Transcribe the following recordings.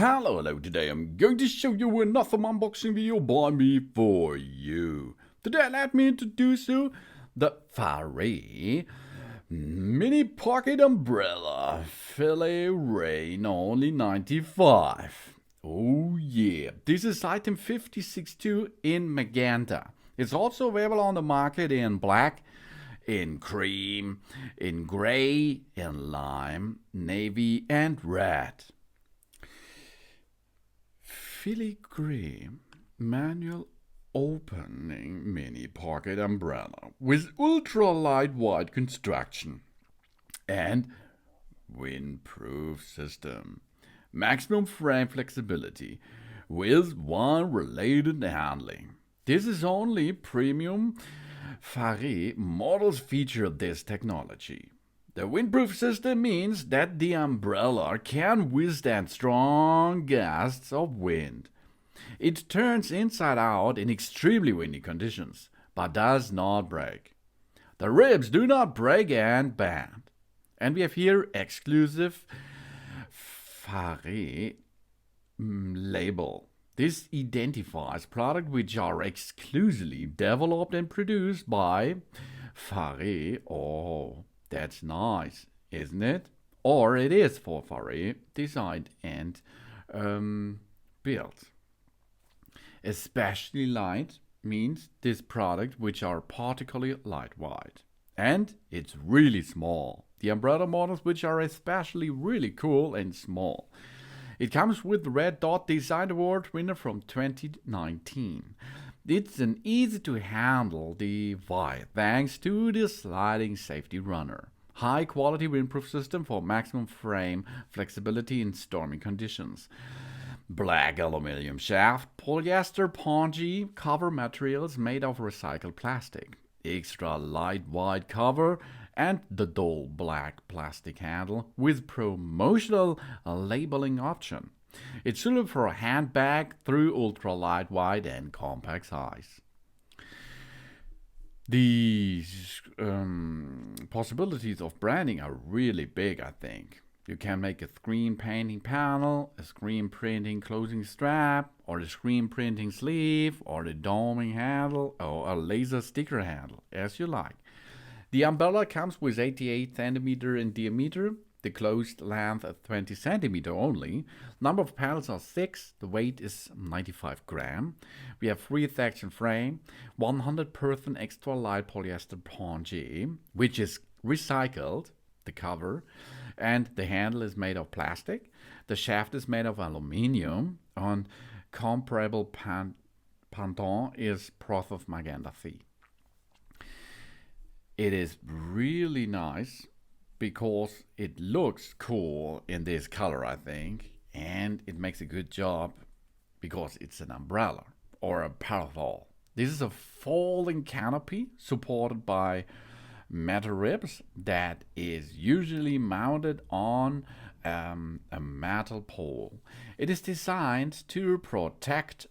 Hello, today I'm going to show you another unboxing video by me for you. Today let me introduce you the FiligRain Mini Pocket Umbrella FiligRain Only95. Oh yeah, this is item 562 in magenta. It's also available on the market in black, in cream, in gray, in lime, navy and red. Filigree manual opening mini pocket umbrella with ultra lightweight construction and windproof system. Maximum frame flexibility with one related handling. This is only premium FiligRain models feature this technology. The windproof system means that the umbrella can withstand strong gusts of wind. It turns inside out in extremely windy conditions, but does not break. The ribs do not break and bend. And we have here exclusive FiligRain label. This identifies products which are exclusively developed and produced by FiligRain. Oh, that's nice, isn't it? Or it is for FiligRain, designed and built. Especially light means this product which are particularly lightweight. And it's really small. The umbrella models which are especially really cool and small. It comes with the Red Dot Design Award winner from 2019. It's an easy to handle device thanks to the sliding safety runner. High quality windproof system for maximum frame flexibility in stormy conditions. Black aluminium shaft, polyester pongee cover materials made of recycled plastic. Extra lightweight cover and the dull black plastic handle with promotional labeling option. It's suitable for a handbag through ultra lightweight and compact size. The possibilities of branding are really big, I think. You can make a screen painting panel, a screen printing closing strap, or a screen printing sleeve, or a doming handle, or a laser sticker handle, as you like. The umbrella comes with 88 cm in diameter, the closed length at 20 cm only. Number of panels are 6, the weight is 95 grams. We have 3-section frame, 100% extra light polyester pongee, which is recycled, the cover, and the handle is made of plastic. The shaft is made of aluminium, and comparable panton is Proth of Magenta C. It is really nice because it looks cool in this color, I think, and it makes a good job because it's an umbrella or a parasol. This is a folding canopy supported by metal ribs that is usually mounted on a metal pole. It is designed to protect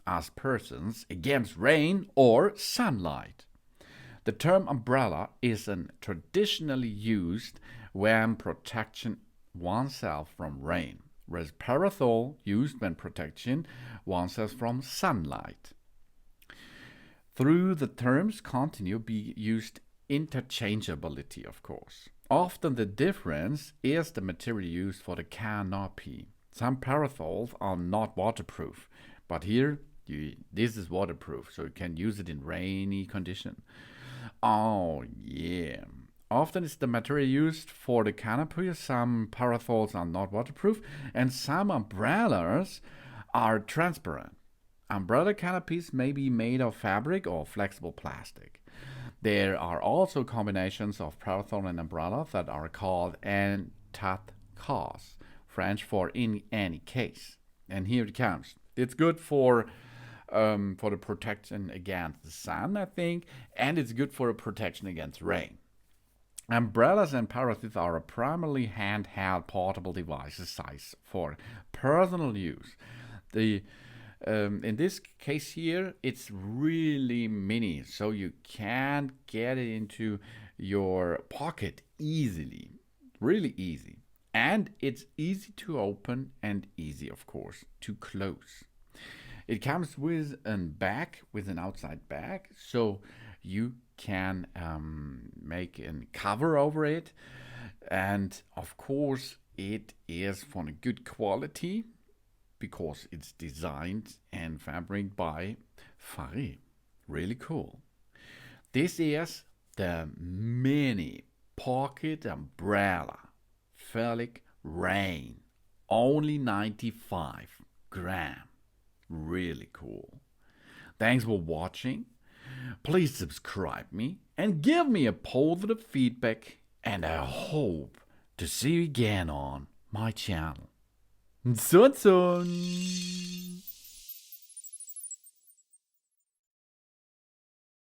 us persons against rain or sunlight. The term umbrella is traditionally used when protecting oneself from rain, whereas parasol used when protecting oneself from sunlight. Through the terms continue be used interchangeability, of course. Often the difference is the material used for the canopy. Some parasols are not waterproof, but here this is waterproof, so you can use it in rainy condition. Oh yeah. Often it's the material used for the canopy. Some parasols are not waterproof, and some umbrellas are transparent. Umbrella canopies may be made of fabric or flexible plastic. There are also combinations of parasol and umbrella that are called en tout cas, French for in any case. And here it comes. It's good for the protection against the sun, I think, and it's good for a protection against rain. Umbrellas and parasols are primarily handheld portable devices size for personal use. In this case here, it's really mini, so you can get it into your pocket easily, really easy. And it's easy to open and easy, of course, to close. It comes with an outside bag, so you can make a cover over it. And of course, it is from a good quality because it's designed and fabric by FiligRain. Really cool. This is the mini pocket umbrella FiligRain, only 95 gram. Really cool. Thanks for watching. Please subscribe me and give me a positive feedback, and I hope to see you again on my channel. Soon.